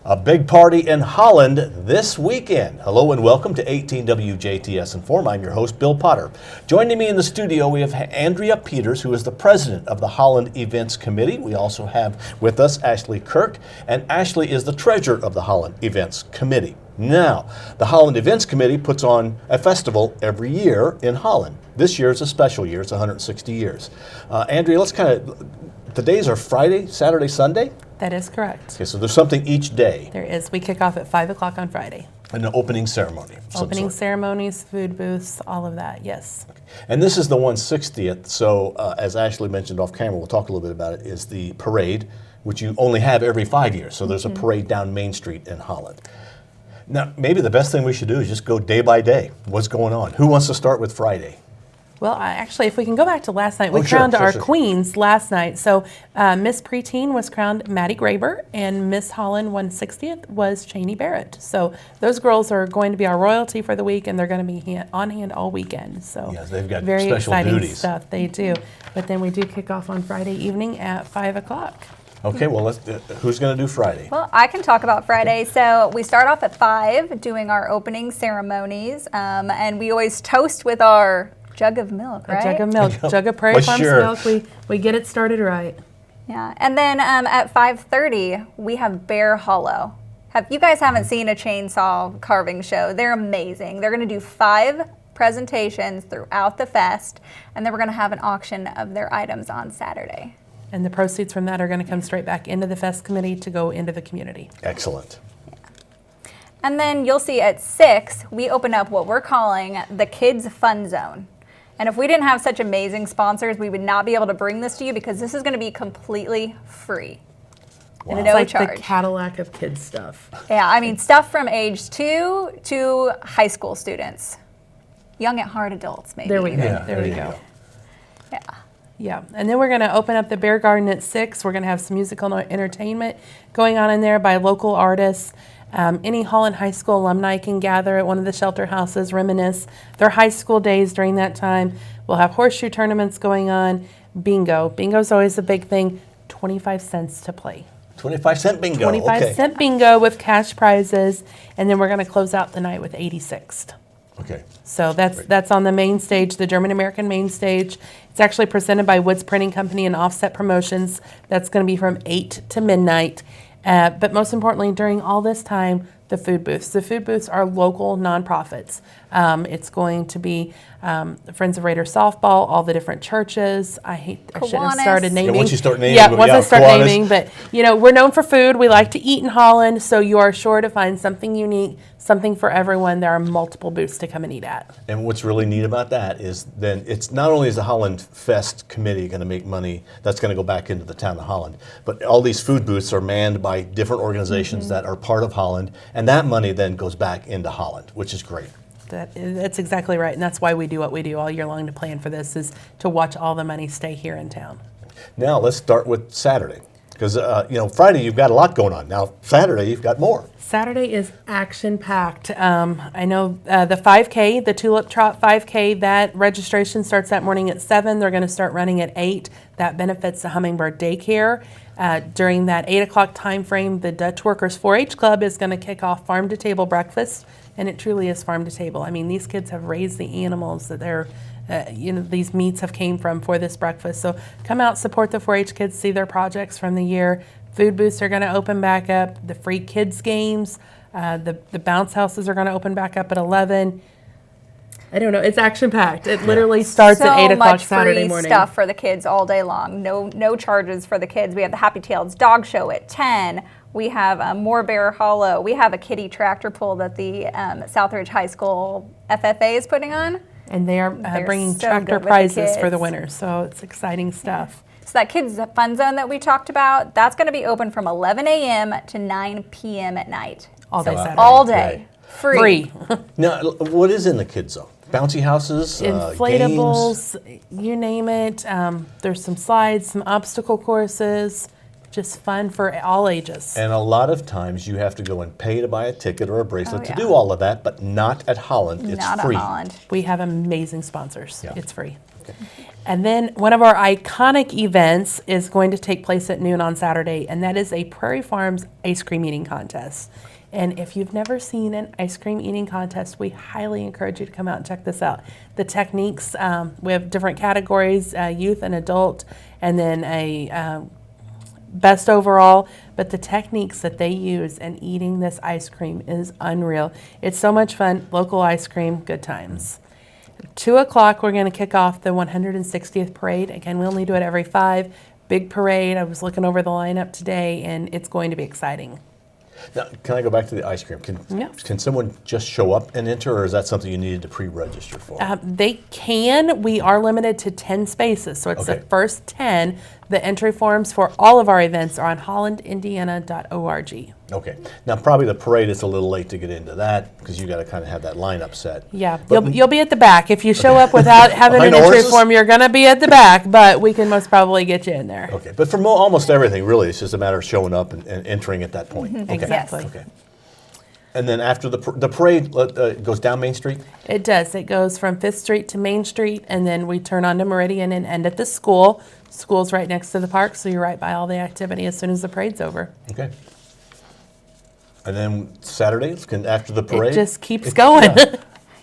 A big party in Holland this weekend. Hello and welcome to 18 WJTS in.form. I'm your host, Bill Potter. Joining me in the studio, we have Andrea Peters, who is the president of the Holland Events Committee. We also have with us Ashley Kirk, and Ashley is the treasurer of the Holland Events Committee. Now, the Holland Events Committee puts on a festival every year in Holland. This year is a special year. It's 160 years. Andrea, let's the days are Friday, Saturday, Sunday? That is correct. Okay, so there's something each day. There is. We kick off at 5 o'clock on Friday. An opening ceremony. Opening ceremonies, food booths, all of that, yes. Okay. And this is the 160th, so as Ashley mentioned off camera, we'll talk a little bit about it, is the parade, which you only have every 5 years. So there's a parade down Main Street in Holland. Now, maybe the best thing we should do is just go day by day. What's going on? Who wants to start with Friday? Well, actually, if we can go back to last night, we crowned our queens last night. So Miss Preteen was crowned Maddie Graber, and Miss Holland 160th was Cheney Barrett. So those girls are going to be our royalty for the week, and they're going to be on hand all weekend. So yes, they've got very special exciting duties. Stuff. They do. But then we do kick off on Friday evening at 5 o'clock. Okay, well, who's going to do Friday? Well, I can talk about Friday. So we start off at 5 doing our opening ceremonies, and we always toast with our jug of milk, right? A jug of milk, jug of Prairie Farms milk. We get it started right. Yeah, and then at 5:30 we have Bear Hollow. You guys haven't seen a chainsaw carving show? They're amazing. They're going to do 5 presentations throughout the fest, and then we're going to have an auction of their items on Saturday. And the proceeds from that are going to come straight back into the fest committee to go into the community. Excellent. Yeah. And then you'll see at 6 we open up what we're calling the Kids Fun Zone. And if we didn't have such amazing sponsors, we would not be able to bring this to you because this is going to be completely free. Wow. And no it's like charge. The Cadillac of kids stuff. Yeah, I mean stuff from age 2 to high school students. Young at heart adults, maybe. There we go. Yeah, there we go. Yeah. Yeah, and then we're going to open up the Bear Garden at 6. We're going to have some musical entertainment going on in there by local artists. Any Holland High School alumni can gather at one of the shelter houses, reminisce their high school days during that time. We'll have horseshoe tournaments going on. Bingo. Bingo's always a big thing. 25 cents to play. 25-cent bingo. 25-cent bingo with cash prizes. And then we're going to close out the night with 86th. Okay. So that's on the main stage, the German-American main stage. It's actually presented by Woods Printing Company and Offset Promotions. That's going to be from 8 to midnight. But most importantly, during all this time, the food booths. The food booths are local nonprofits. It's going to be Friends of Raider Softball, all the different churches. I shouldn't have started naming. Yeah, once you start naming. Yeah, once I start naming. But, we're known for food. We like to eat in Holland, so you are sure to find something unique, something for everyone. There are multiple booths to come and eat at. And what's really neat about that is then it's not only is the Holland Fest committee going to make money that's going to go back into the town of Holland, but all these food booths are manned by different organizations that are part of Holland, and that money then goes back into Holland, which is great. That's exactly right, and that's why we do what we do all year long to plan for this, is to watch all the money stay here in town. Now let's start with Saturday, because Friday you've got a lot going on. Now Saturday you've got more. Saturday is action-packed. I know the 5K, the Tulip Trot 5K, that registration starts that morning at 7. They're going to start running at 8. That benefits the Hummingbird Daycare. During that 8 o'clock time frame, the Dutch Workers 4-H Club is going to kick off farm-to-table breakfast, and it truly is farm-to-table. I mean, these kids have raised the animals that they're these meats have came from for this breakfast. So come out, support the 4-H kids, see their projects from the year. Food booths are going to open back up. The free kids games, the bounce houses are going to open back up at 11. I don't know. It's action packed. It literally starts at 8 o'clock Saturday morning. So much free stuff for the kids all day long. No charges for the kids. We have the Happy Tails Dog Show at 10. We have more Bear Hollow. We have a kiddie tractor pull that the Southridge High School FFA is putting on. And they are bringing tractor prizes for the winners. So it's exciting stuff. So that Kids Fun Zone that we talked about, that's going to be open from 11 a.m. to 9 p.m. at night. All day Saturday. All day. Free. Now, what is in the kids zone? Bouncy houses, inflatables, games? You name it. There's some slides, some obstacle courses. Just fun for all ages. And a lot of times you have to go and pay to buy a ticket or a bracelet to do all of that, but not at Holland. It's not free. At Holland. We have amazing sponsors. Yeah. It's free. And then one of our iconic events is going to take place at noon on Saturday, and that is a Prairie Farms ice cream eating contest. And if you've never seen an ice cream eating contest, we highly encourage you to come out and check this out. The techniques, we have different categories, youth and adult, and then a best overall, but the techniques that they use in eating this ice cream is unreal. It's so much fun. Local ice cream, good times. 2 o'clock, we're going to kick off the 160th parade. Again, we only do it every 5. Big parade. I was looking over the lineup today, and it's going to be exciting. Now, can I go back to the ice cream? Can someone just show up and enter, or is that something you needed to pre-register for? They can. We are limited to 10 spaces, so it's the first 10. The entry forms for all of our events are on hollandindiana.org. Okay. Now, probably the parade is a little late to get into that because you got to kind of have that lineup set. Yeah, you'll be at the back. If you show up without having an entry form, you're going to be at the back, but we can most probably get you in there. Okay, but for almost everything, really, it's just a matter of showing up and entering at that point. Okay. Exactly. Okay. And then after the parade goes down Main Street? It does. It goes from 5th Street to Main Street, and then we turn onto Meridian and end at the school. School's right next to the park, so you're right by all the activity as soon as the parade's over. Okay. And then Saturdays, after the parade? It just keeps going.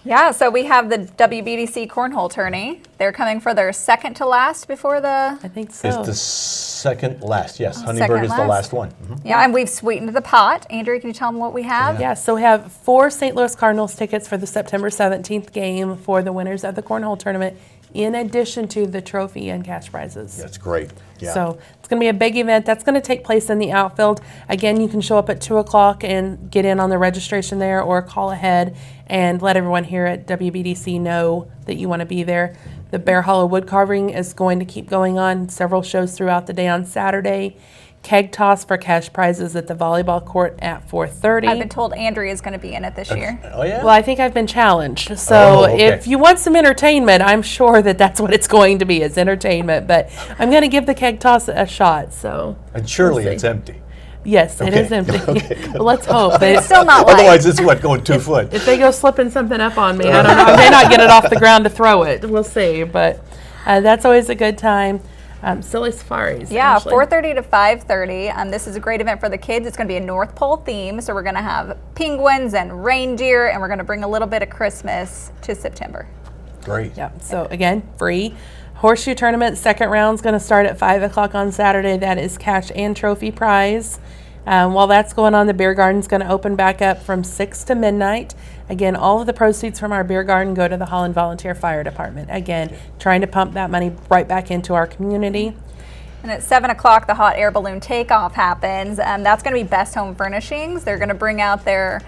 Yeah, so we have the WBDC Cornhole Tourney. They're coming for their second to last before the... I think so. It's the second last, yes. Second Huntingburg is the last. last one. Mm-hmm. Yeah, and we've sweetened the pot. Andrea, can you tell them what we have? Yeah, so we have 4 St. Louis Cardinals tickets for the September 17th game for the winners of the Cornhole Tournament, in addition to the trophy and cash prizes. That's great. Yeah. So it's going to be a big event. That's going to take place in the outfield. Again, you can show up at 2 o'clock and get in on the registration there, or call ahead and let everyone here at WBDC know that you want to be there. The Bear Hollow wood carving is going to keep going on. Several shows throughout the day on Saturday. Keg toss for cash prizes at the volleyball court at 4:30. I've been told Andrea is going to be in it this year. Oh, yeah? Well, I think I've been challenged. So if you want some entertainment, I'm sure that's what it's going to be, is entertainment. But I'm going to give the keg toss a shot. So. And surely it's empty. Yes, it is empty. Well, let's hope. It's still not light. Otherwise, it's going 2 foot. If they go slipping something up on me, I don't know. I may not get it off the ground to throw it. We'll see. But that's always a good time. Silly safaris. Yeah, actually. 4:30 to 5:30. This is a great event for the kids. It's going to be a North Pole theme, so we're going to have penguins and reindeer, and we're going to bring a little bit of Christmas to September. Great. Yeah. So again, free. Horseshoe tournament second round is going to start at 5 o'clock on Saturday. That is cash and trophy prize. While that's going on, the beer garden is going to open back up from 6 to midnight. Again, all of the proceeds from our beer garden go to the Holland Volunteer Fire Department. Again, trying to pump that money right back into our community. And at 7 o'clock, the hot air balloon takeoff happens. That's going to be Best Home Furnishings. They're going to bring out their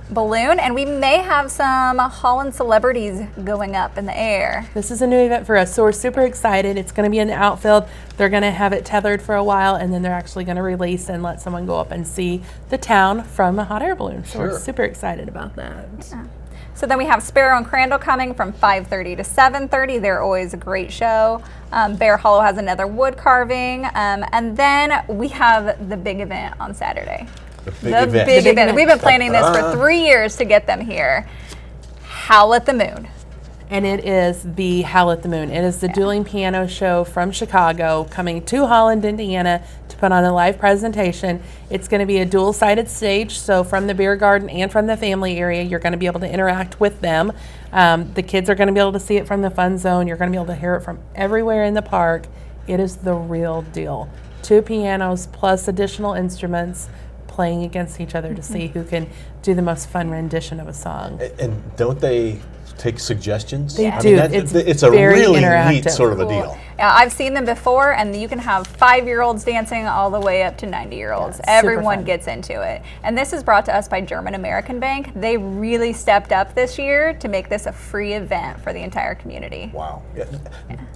balloon, and we may have some Holland celebrities going up in the air. This is a new event for us, so we're super excited. It's going to be in the outfield. They're going to have it tethered for a while, and then they're actually going to release and let someone go up and see the town from a hot air balloon. So we're super excited about that. Yeah. So then we have Sparrow and Crandall coming from 5:30 to 7:30. They're always a great show. Bear Hollow has another wood carving, and then we have the big event on Saturday. The big event. We've been planning this for 3 years to get them here. Howl at the Moon. And it is the Howl at the Moon. It is the dueling piano show from Chicago coming to Holland, Indiana to put on a live presentation. It's going to be a dual-sided stage, so from the beer garden and from the family area, you're going to be able to interact with them. The kids are going to be able to see it from the fun zone. You're going to be able to hear it from everywhere in the park. It is the real deal. 2 pianos plus additional instruments playing against each other to see who can do the most fun rendition of a song. And don't they take suggestions? They do. It's a really neat sort of a deal. Yeah, I've seen them before, and you can have 5-year-olds dancing all the way up to 90-year-olds. Yeah, everyone gets into it. And this is brought to us by German American Bank. They really stepped up this year to make this a free event for the entire community. Wow. Yeah.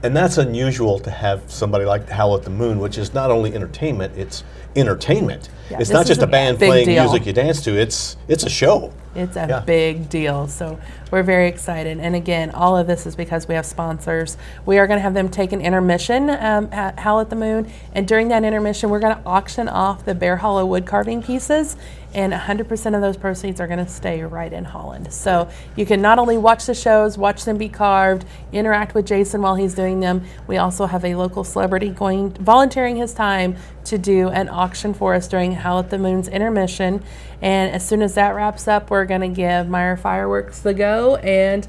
And that's unusual to have somebody like Howl at the Moon, which is not only entertainment, it's entertainment. Yeah, it's not just a band playing deal. music you dance to, it's a show. It's a big deal. So we're very excited. And again, all of this is because we have sponsors. We are going to have them take an intermission at Howl at the Moon. And during that intermission, we're going to auction off the Bear Hollow wood carving pieces. and 100% of those proceeds are going to stay right in Holland. So you can not only watch the shows, watch them be carved, interact with Jason while he's doing them. We also have a local celebrity volunteering his time to do an auction for us during Howl at the Moon's intermission. And as soon as that wraps up, we're going to give Meyer Fireworks the go, and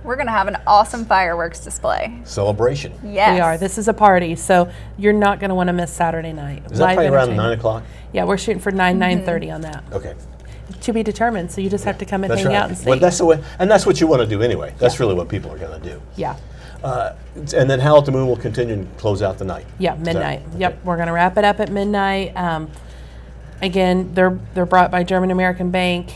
we're going to have an awesome fireworks display. Celebration. Yes. we are. This is a party, so you're not going to want to miss Saturday night. Is that probably around 9 entertainment. o'clock? Yeah, we're shooting for 9:30 on that. Okay. To be determined, so you just have to come and That's hang right. out and see. Well, that's the way, and that's what you want to do anyway. That's really what people are going to do. Yeah. And then Howl at the Moon will continue and close out the night. Yeah, Is that- midnight. okay. Yep, we're going to wrap it up at midnight. Again, they're brought by German American Bank.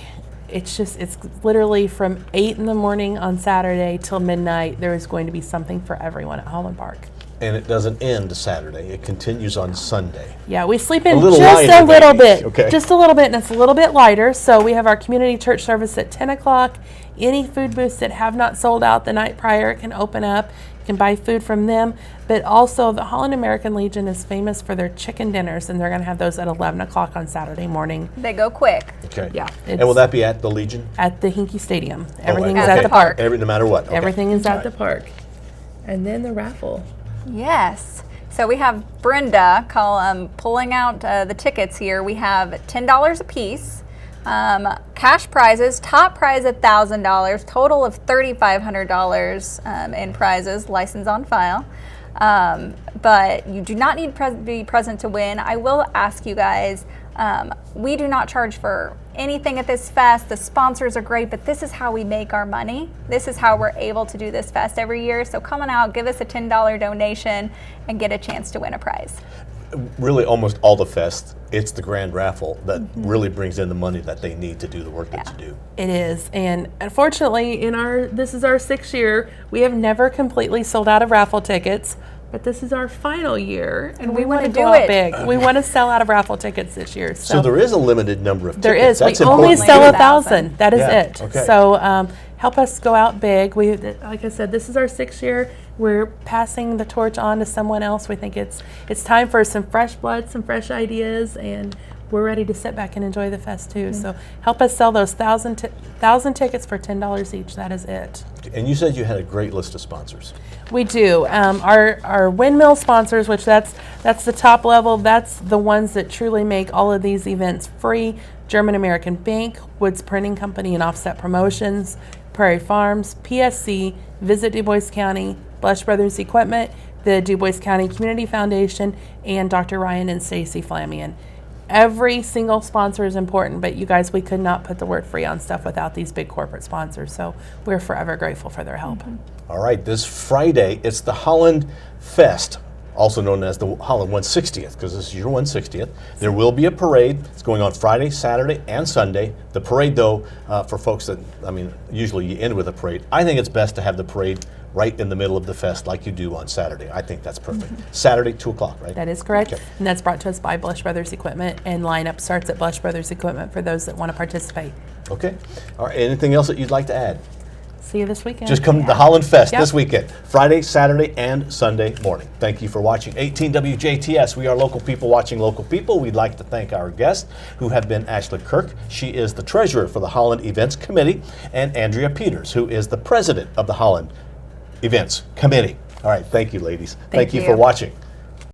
It's literally from 8 in the morning on Saturday till midnight. There is going to be something for everyone at Holland Park. And it doesn't end Saturday. It continues on Sunday. Yeah, we sleep in little just lighter, a little maybe. bit. Okay. Just a little bit, and it's a little bit lighter. So we have our community church service at 10 o'clock. Any food booths that have not sold out the night prior can open up. You can buy food from them. But also, the Holland American Legion is famous for their chicken dinners, and they're going to have those at 11 o'clock on Saturday morning They go quick. Okay. Yeah, And will that be at the Legion? at the Hinkie Stadium. Oh, Everything's at at the the park. park. No matter what. Okay. Everything is All at the right. park. And then the raffle. Yes. So we have Brenda pulling out the tickets here. We have $10 a piece. Cash prizes, top prize $1,000, total of $3,500 in prizes, license on file. But you do not need to be present to win. I will ask you guys, we do not charge for anything at this fest. The sponsors are great, but this is how we make our money. This is how we're able to do this fest every year. So come on out, give us a $10 donation, and get a chance to win a prize. Really, almost all the fest, it's the grand raffle that really brings in the money that they need to do the work that you do. It is, and unfortunately, this is our 6th year. We have never completely sold out of raffle tickets, but this is our final year, and we want to do go out it. big. We want to sell out of raffle tickets this year. So there is a limited number of There tickets. is. That's We only important. sell too. 1,000. That is Yeah, it. okay. So help us go out big. Like I said, this is our 6th year. We're passing the torch on to someone else. We think it's time for some fresh blood, some fresh ideas, and we're ready to sit back and enjoy the fest too. So help us sell those 1,000 tickets for $10 each. That is it. And you said you had a great list of sponsors. We do. Our windmill sponsors, which that's the top level. That's the ones that truly make all of these events free. German American Bank, Woods Printing Company and Offset Promotions, Prairie Farms, PSC, Visit Du Bois County, Blush Brothers Equipment, the Du Bois County Community Foundation, and Dr. Ryan and Stacy Flamian. Every single sponsor is important, but you guys, we could not put the word free on stuff without these big corporate sponsors. So we're forever grateful for their help. All right, this Friday, it's the Holland Fest, also known as the Holland 160th, because this is your 160th. There will be a parade. It's going on Friday, Saturday, and Sunday. The parade, though, for folks that, usually you end with a parade. I think it's best to have the parade right in the middle of the fest like you do on Saturday. I think that's perfect. Saturday, 2 o'clock, right? That is correct. Okay. And that's brought to us by Blush Brothers Equipment, and lineup starts at Blush Brothers Equipment for those that want to participate. Okay. All right, anything else that you'd like to add? See you this weekend. Just come to the Holland Fest Yep. this weekend, Friday, Saturday, and Sunday morning. Thank you for watching 18 WJTS. We are local people watching local people. We'd like to thank our guests, who have been Ashley Kirk. She is the treasurer for the Holland Events Committee, and Andrea Peters, who is the president of the Holland Events Committee. All right, thank you, ladies. Thank you for you. watching.